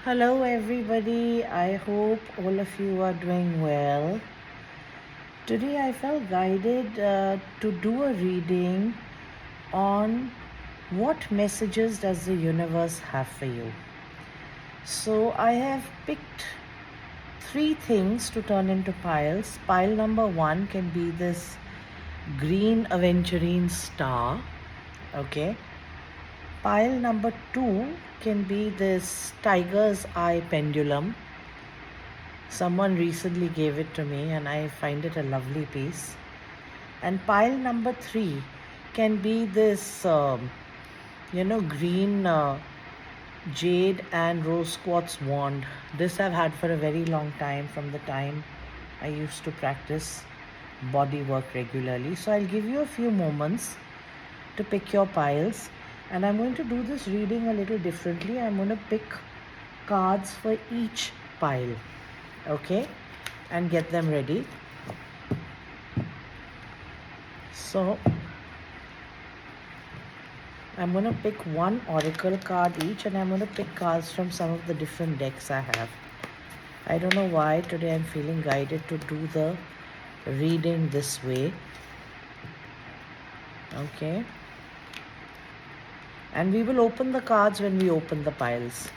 Hello, everybody. I hope all of you are doing well. Today, I felt guided to do a reading on what messages does the universe have for you. So, I have picked three things to turn into piles. Pile number one can be this green aventurine star. Okay. Pile number two can be this tiger's eye pendulum. Someone recently gave it to me, and I find it a lovely piece. And pile number three can be this, green jade and rose quartz wand. This I've had for a very long time, from the time I used to practice body work regularly. So I'll give you a few moments to pick your piles, and I'm going to do this reading a little differently. I'm going to pick cards for each pile, okay, and get them ready. So I'm going to pick one oracle card each, and I'm going to pick cards from some of the different decks I have. I don't know why today I'm feeling guided to do the reading this way. Okay. And we will open the cards when we open the piles.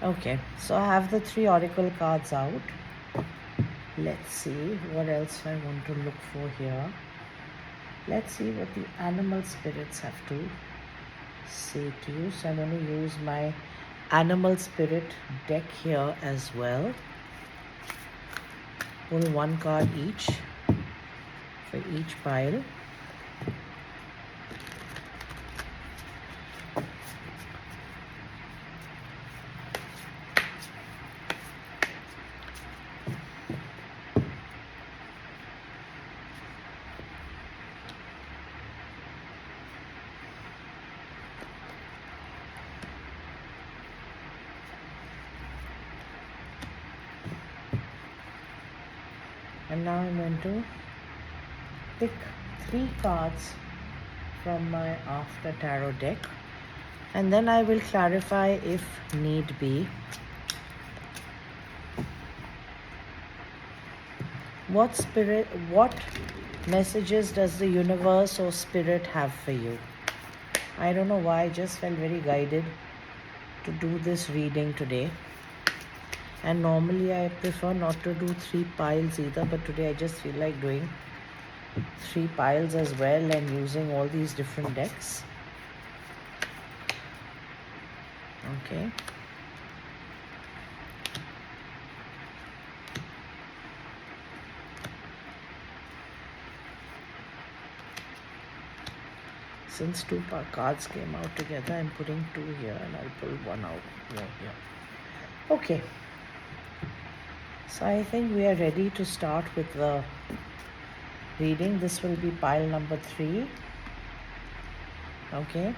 Okay, so I have the three oracle cards out. Let's see what else I want to look for here. Let's see what the animal spirits have to say to you. So I'm going to use my animal spirit deck here as well. Pull one card each for each pile. And now I'm going to pick three cards from my After Tarot deck, and then I will clarify if need be. What messages does the universe or spirit have for you? I don't know why, I just felt very guided to do this reading today. And normally I prefer not to do three piles either, but today I just feel like doing three piles as well and using all these different decks. Okay. Since two cards came out together, I'm putting two here and I'll pull one out more here. Okay. So I think we are ready to start with the reading. This will be pile number 3. Okay.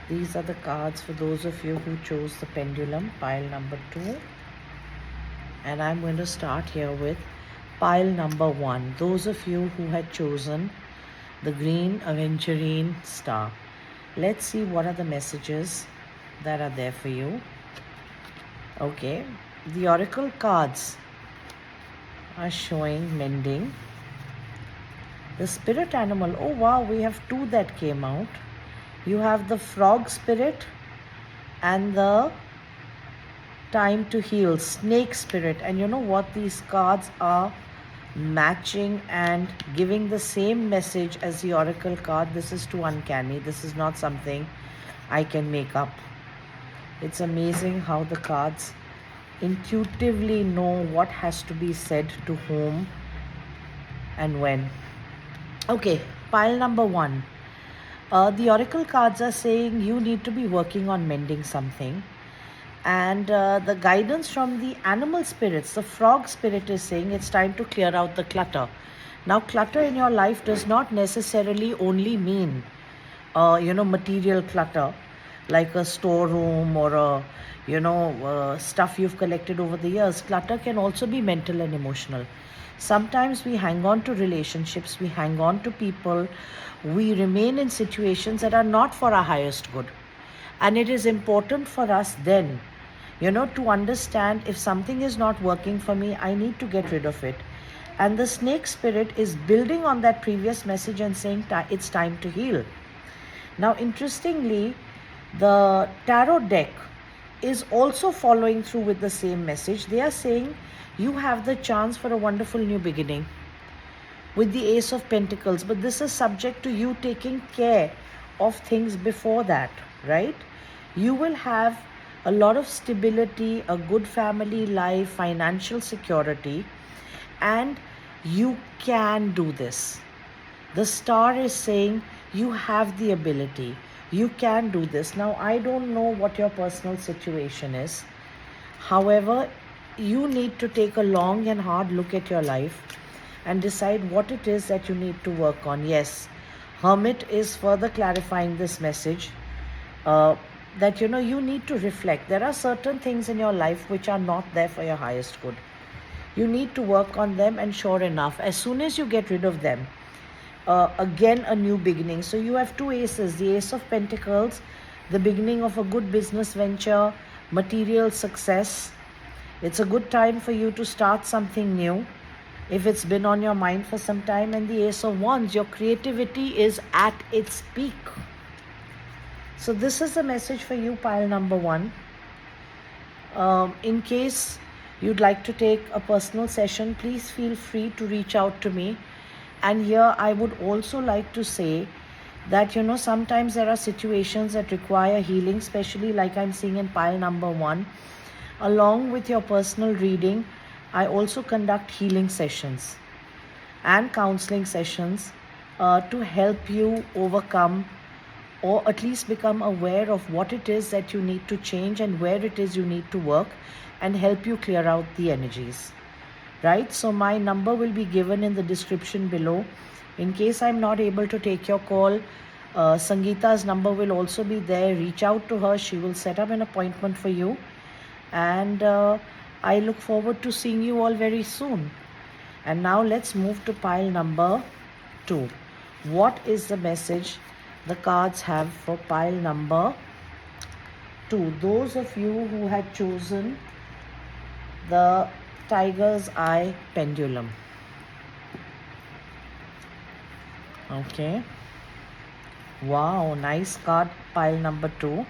These are the cards for those of you who chose the pendulum, pile number 2. And I'm going to start here with pile number 1. Those of you who had chosen the green aventurine star. Let's see what are the messages that are there for you. Okay. The oracle cards are showing mending. The spirit animal, oh wow, we have two that came out. You have the frog spirit and the time to heal snake spirit. And you know what? These cards are matching and giving the same message as the oracle card. This is too uncanny. This is not something I can make up. It's amazing how the cards intuitively know what has to be said to whom and when. Okay, pile number 1. The oracle cards are saying you need to be working on mending something. And the guidance from the animal spirits, the frog spirit, is saying it's time to clear out the clutter. Now, clutter in your life does not necessarily only mean material clutter, like a storeroom or stuff you've collected over the years. Clutter can also be mental and emotional. Sometimes we hang on to relationships, we hang on to people, we remain in situations that are not for our highest good. And it is important for us then, to understand if something is not working for me, I need to get rid of it. And the snake spirit is building on that previous message and saying it's time to heal. Now, interestingly, the tarot deck is also following through with the same message. They are saying you have the chance for a wonderful new beginning with the Ace of Pentacles, but this is subject to you taking care of things before that, right? You will have a lot of stability, a good family life, financial security, and you can do this. The star is saying you have the ability. You can do this. Now, I don't know what your personal situation is. However, you need to take a long and hard look at your life and decide what it is that you need to work on. Yes, Hermit is further clarifying this message that you need to reflect. There are certain things in your life which are not there for your highest good. You need to work on them, and sure enough, as soon as you get rid of them, again a new beginning. So you have two aces, the Ace of Pentacles, the beginning of a good business venture, material success. It's a good time for you to start something new if it's been on your mind for some time. And the Ace of Wands, your creativity is at its peak. So this is the message for you, pile number 1. In case you'd like to take a personal session, please feel free to reach out to me. And here I would also like to say that, sometimes there are situations that require healing, especially like I'm seeing in pile number 1. Along with your personal reading, I also conduct healing sessions and counseling sessions to help you overcome, or at least become aware of what it is that you need to change and where it is you need to work, and help you clear out the energies. Right? So my number will be given in the description below. In case I'm not able to take your call, Sangeeta's number will also be there. Reach out to her. She will set up an appointment for you. And I look forward to seeing you all very soon. And now let's move to pile number 2. What is the message the cards have for pile number 2? Those of you who had chosen the Tiger's Eye pendulum. Okay. Wow, nice card, pile number 2.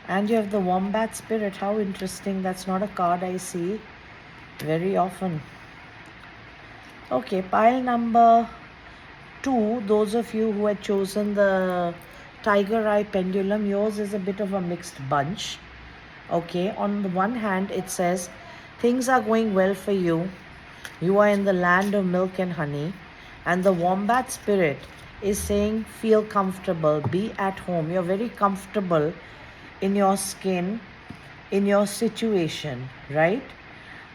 And you have the Wombat Spirit. How interesting. That's not a card I see very often. Okay, pile number 2, those of you who had chosen the Tiger Eye pendulum, yours is a bit of a mixed bunch. Okay, on the one hand, it says things are going well for you. You are in the land of milk and honey. And the Wombat Spirit is saying feel comfortable, be at home. You're very comfortable in your skin, in your situation, right?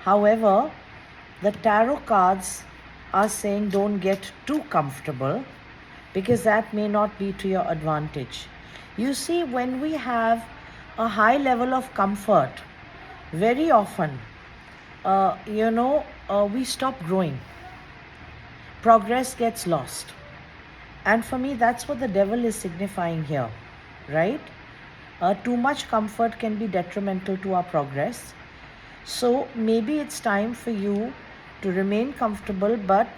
However, the tarot cards are saying don't get too comfortable, because that may not be to your advantage. You see, when we have a high level of comfort, very often, we stop growing. Progress gets lost. And for me, that's what the devil is signifying here, right? Too much comfort can be detrimental to our progress. So maybe it's time for you to remain comfortable, but,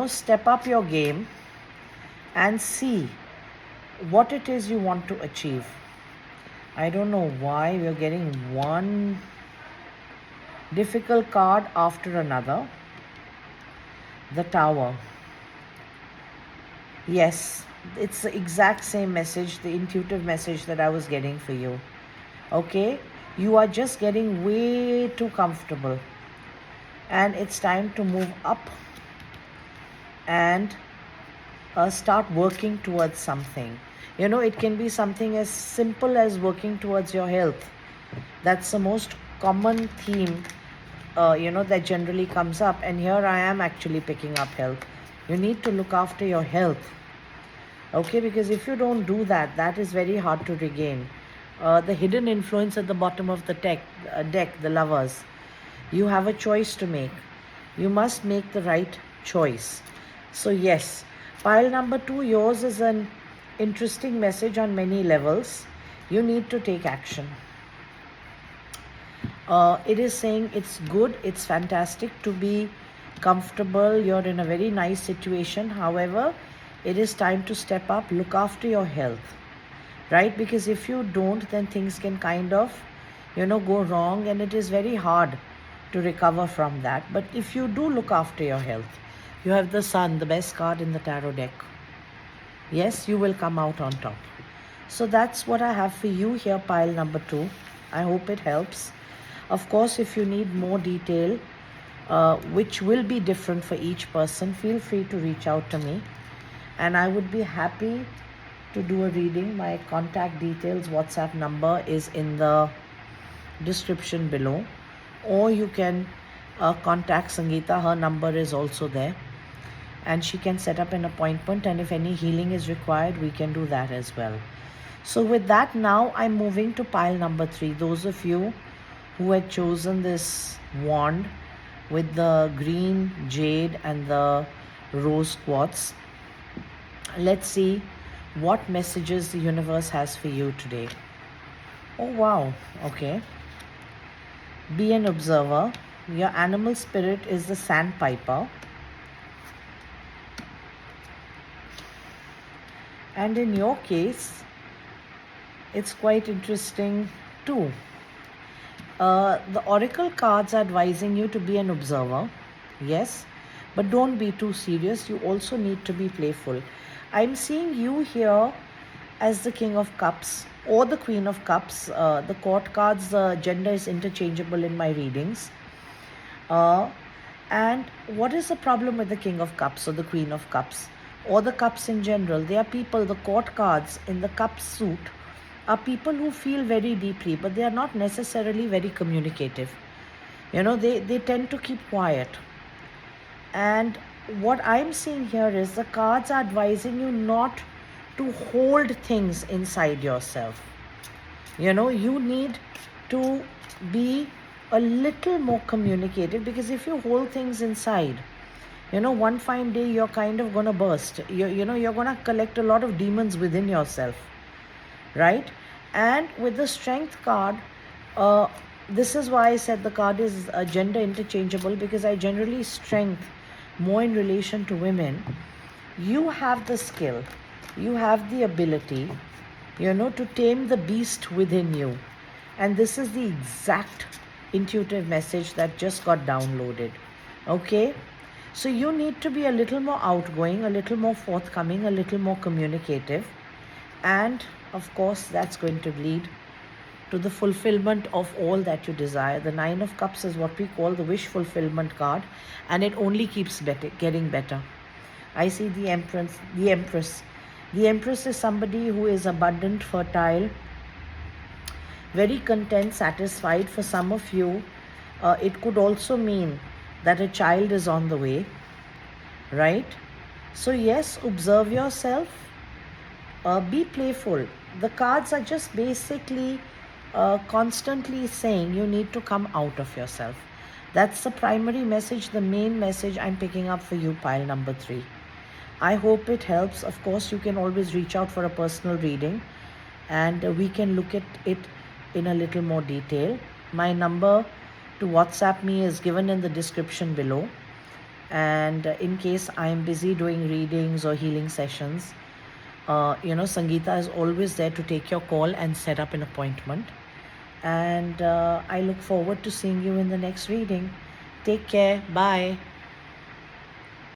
step up your game and see what it is you want to achieve. I don't know why we're getting one difficult card after another. The Tower. Yes, it's the exact same message, the intuitive message that I was getting for you. Okay? You are just getting way too comfortable. And it's time to move up and start working towards something. It can be something as simple as working towards your health. That's the most common theme, that generally comes up. And here I am actually picking up health. You need to look after your health. Okay, because if you don't do that, that is very hard to regain. The hidden influence at the bottom of the deck, the lovers. You have a choice to make. You must make the right choice. So, yes, pile number 2, yours is an interesting message on many levels. You need to take action. It is saying it's good, it's fantastic to be comfortable, you're in a very nice situation. However, it is time to step up, look after your health, right? Because if you don't, then things can kind of, go wrong, and it is very hard to recover from that. But if you do look after your health, you have the sun, the best card in the tarot deck. Yes, you will come out on top. So that's what I have for you here, pile number 2. I hope it helps. Of course, if you need more detail, which will be different for each person, feel free to reach out to me. And I would be happy to do a reading. My contact details, WhatsApp number is in the description below. Or you can contact Sangeeta. Her number is also there. And she can set up an appointment. And if any healing is required, we can do that as well. So with that, now I'm moving to pile number 3. Those of you who had chosen this wand with the green jade and the rose quartz. Let's see what messages the universe has for you today. Oh wow, okay. Be an observer. Your animal spirit is the sandpiper. And in your case, it's quite interesting too. The oracle cards are advising you to be an observer, yes, but don't be too serious. You also need to be playful. I'm seeing you here as the King of Cups or the Queen of Cups. The court cards, the gender is interchangeable in my readings. And what is the problem with the King of Cups or the Queen of Cups or the cups in general? They are people, the court cards in the cup suit are people who feel very deeply, but they are not necessarily very communicative. They tend to keep quiet. And what I'm seeing here is the cards are advising you not to hold things inside yourself. You need to be a little more communicative, because if you hold things inside, one fine day you're kind of going to burst. You're going to collect a lot of demons within yourself, right? And with the strength card, this is why I said the card is gender interchangeable, because I generally strength more in relation to women. You have the skill, you have the ability, to tame the beast within you. And this is the exact intuitive message that just got downloaded. Okay? So you need to be a little more outgoing, a little more forthcoming, a little more communicative. And of course, that's going to lead to the fulfillment of all that you desire. The 9 of Cups is what we call the wish fulfillment card, and it only keeps getting better. I see the Empress. The Empress is somebody who is abundant, fertile, very content, satisfied. For some of you, it could also mean that a child is on the way, right? So yes, observe yourself. Be playful. The cards are just basically constantly saying you need to come out of yourself. That's the primary message, the main message I'm picking up for you, pile number 3. I hope it helps. Of course, you can always reach out for a personal reading, and we can look at it in a little more detail. My number to WhatsApp me is given in the description below. And in case I'm busy doing readings or healing sessions, Sangeeta is always there to take your call and set up an appointment. And I look forward to seeing you in the next reading. Take care. Bye.